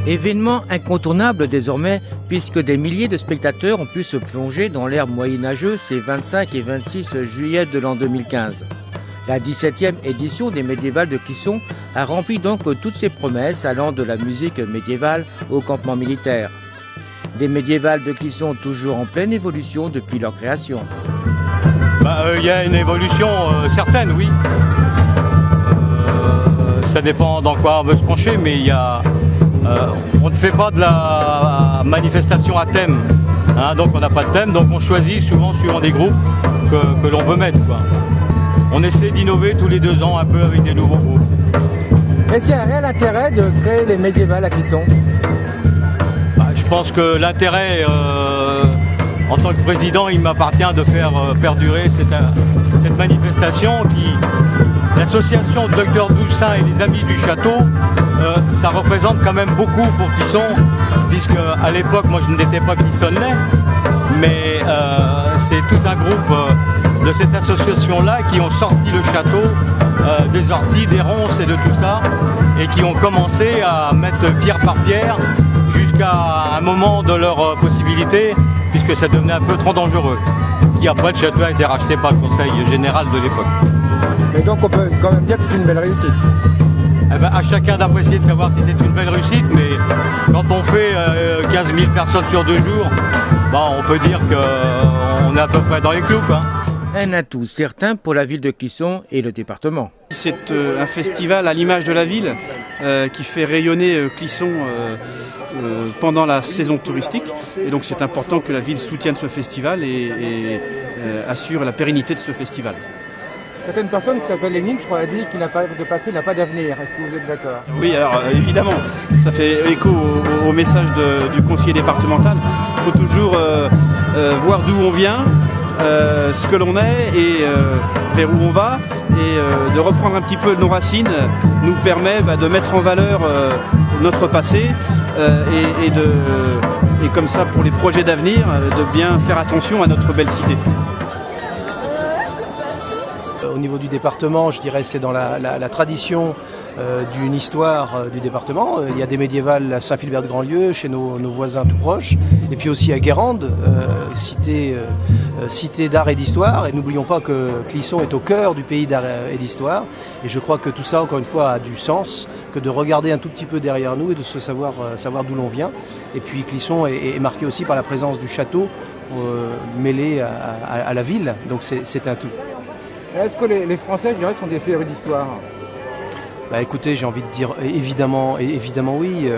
Événement incontournable désormais, puisque des milliers de spectateurs ont pu se plonger dans l'ère moyenâgeuse ces 25 et 26 juillet de l'an 2015. La 17e édition des Médiévales de Clisson a rempli donc toutes ses promesses allant de la musique médiévale au campement militaire. Des Médiévales de Clisson toujours en pleine évolution depuis leur création. Il y a une évolution certaine, oui. Ça dépend dans quoi on veut se pencher, mais on ne fait pas de la manifestation à thème. Donc on n'a pas de thème, donc on choisit souvent suivant des groupes que l'on veut mettre, quoi. On essaie d'innover tous les 2 ans un peu avec des nouveaux groupes. Est-ce qu'il y a un réel intérêt de créer les Médiévales à Clisson? Je pense que l'intérêt, en tant que président, il m'appartient de faire perdurer cette manifestation l'association Dr Doussin et les Amis du Château, ça représente quand même beaucoup pour Clisson, puisque à l'époque, moi je n'étais pas clissonnais, mais c'est tout un groupe de cette association-là qui ont sorti le château des orties, des ronces et de tout ça, et qui ont commencé à mettre pierre par pierre jusqu'à un moment de leur possibilité, puisque ça devenait un peu trop dangereux. Qui après le château a été racheté par le conseil général de l'époque. Et donc on peut quand même dire que c'est une belle réussite. À chacun d'apprécier de savoir si c'est une belle réussite, mais quand on fait 15 000 personnes sur 2 jours, on peut dire qu'on est à peu près dans les clous, quoi. Un atout certain pour la ville de Clisson et le département. C'est un festival à l'image de la ville qui fait rayonner Clisson pendant la saison touristique. Et donc c'est important que la ville soutienne ce festival et assure la pérennité de ce festival. Certaines personnes qui s'appellent Lénine, je crois, a dit qu'il n'a pas de passé, n'a pas d'avenir. Est-ce que vous êtes d'accord? Oui, alors évidemment, ça fait écho au message du conseiller départemental. Il faut toujours voir d'où on vient, ce que l'on est et vers où on va. Et de reprendre un petit peu nos racines nous permet de mettre en valeur notre passé et comme ça, pour les projets d'avenir, de bien faire attention à notre belle cité. Au niveau du département, je dirais c'est dans la tradition d'une histoire du département. Il y a des médiévales à Saint-Philbert-de-Grandlieu, chez nos voisins tout proches, et puis aussi à Guérande, cité d'art et d'histoire. Et n'oublions pas que Clisson est au cœur du pays d'art et d'histoire. Et je crois que tout ça, encore une fois, a du sens, que de regarder un tout petit peu derrière nous et de se savoir d'où l'on vient. Et puis Clisson est marqué aussi par la présence du château mêlé à la ville, donc c'est un tout. Est-ce que les Français, je dirais, sont des férus d'histoire? Écoutez, j'ai envie de dire évidemment oui.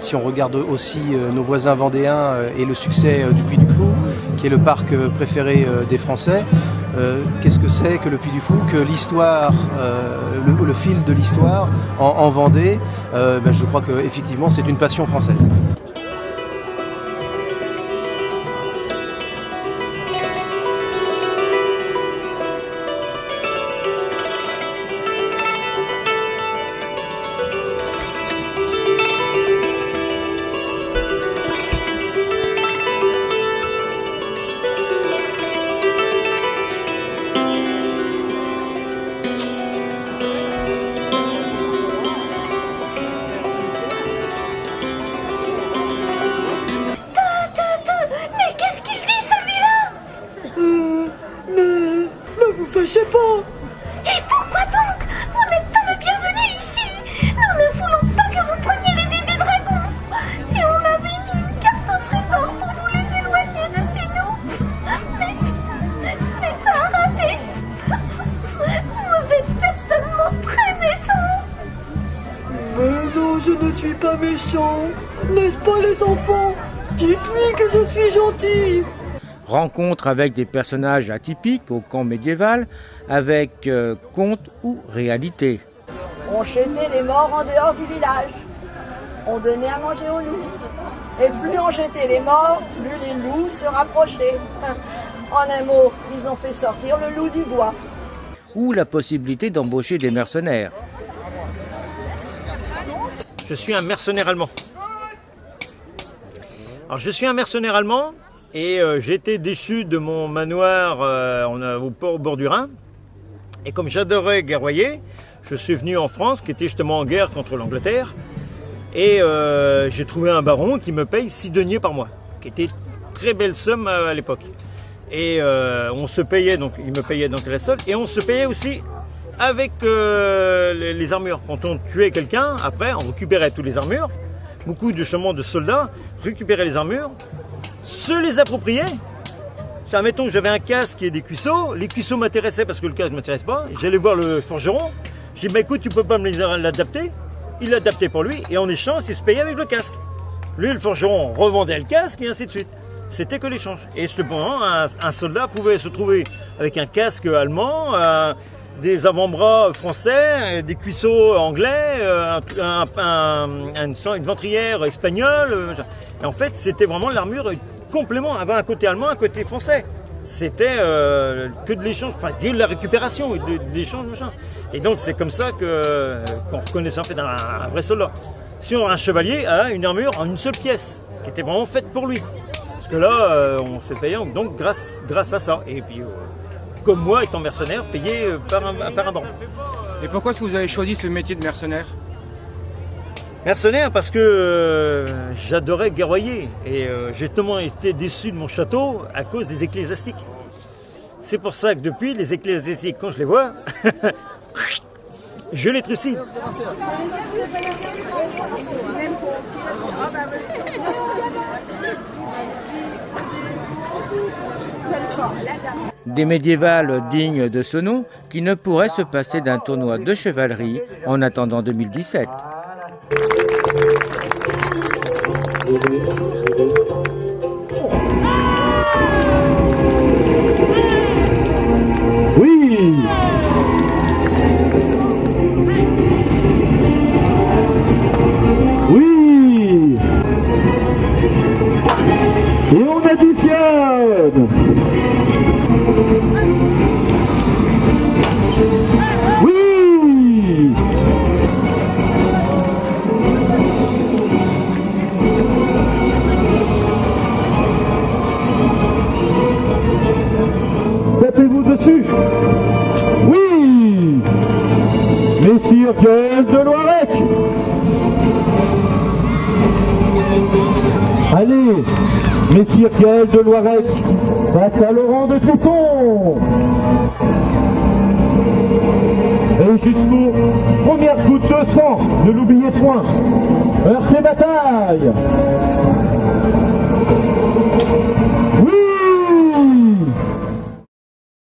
Si on regarde aussi nos voisins vendéens et le succès du Puy du Fou, qui est le parc préféré des Français, qu'est-ce que c'est que le Puy du Fou? Que l'histoire, le fil de l'histoire en Vendée, je crois qu'effectivement c'est une passion française. Je sais pas. Et pourquoi donc? Vous n'êtes pas le bienvenu ici. Nous ne voulons pas que vous preniez les dés des dragons. Et on avait mis une carte au trésor pour vous les éloigner de chez nous. Mais ça a raté. Vous êtes certainement très méchants. Mais non, je ne suis pas méchant. N'est-ce pas les enfants? Dites-lui que je suis gentil. Rencontre avec des personnages atypiques au camp médiéval, avec conte ou réalité. On jetait les morts en dehors du village. On donnait à manger aux loups. Et plus on jetait les morts, plus les loups se rapprochaient. En un mot, ils ont fait sortir le loup du bois. Ou la possibilité d'embaucher des mercenaires. Je suis un mercenaire allemand. Alors je suis un mercenaire allemand et j'étais déchu de mon manoir au bord du Rhin. Et comme j'adorais guerroyer, je suis venu en France, qui était justement en guerre contre l'Angleterre. Et j'ai trouvé un baron qui me paye 6 deniers par mois, qui était très belle somme à l'époque. Et on se payait, donc il me payait donc la solde, et on se payait aussi avec les armures. Quand on tuait quelqu'un, après on récupérait toutes les armures. Beaucoup de soldats récupéraient les armures, se les appropriaient. Admettons que j'avais un casque et des cuisseaux, les cuisseaux m'intéressaient parce que le casque ne m'intéresse pas. J'allais voir le forgeron, je dis bah écoute, tu peux pas me l'adapter. Il l'adaptait pour lui et en échange, il se payait avec le casque. Lui, le forgeron revendait le casque et ainsi de suite. C'était que l'échange. Et cependant, un soldat pouvait se trouver avec un casque allemand, des avant-bras français, des cuisseaux anglais, une ventrière espagnole. Et en fait, c'était vraiment l'armure complément, avait un côté allemand, un côté français. C'était que de l'échange, enfin que de la récupération, de l'échange, machin. Et donc c'est comme ça qu'on reconnaissait en fait un vrai soldat. Sinon un chevalier a une armure en une seule pièce, qui était vraiment faite pour lui. Parce que là, on se payait donc grâce à ça. Et puis, comme moi, étant mercenaire, payé par un baron. Et pourquoi est-ce que vous avez choisi ce métier de mercenaire? Mercenaire parce que j'adorais guerroyer et j'ai tellement été déçu de mon château à cause des ecclésiastiques. C'est pour ça que depuis, les ecclésiastiques, quand je les vois, je les trucide. Des médiévales dignes de ce nom qui ne pourraient se passer d'un tournoi de chevalerie en attendant 2017. Oui. Oui. Et on additionne. Oui. Tapez-vous dessus. Oui. Messire Gaël de Loirec. Allez, Messire Gaël de Loirec face à Laurent de Tresson. Et jusqu'au premier coup de 200, ne l'oubliez point. Heurtez bataille.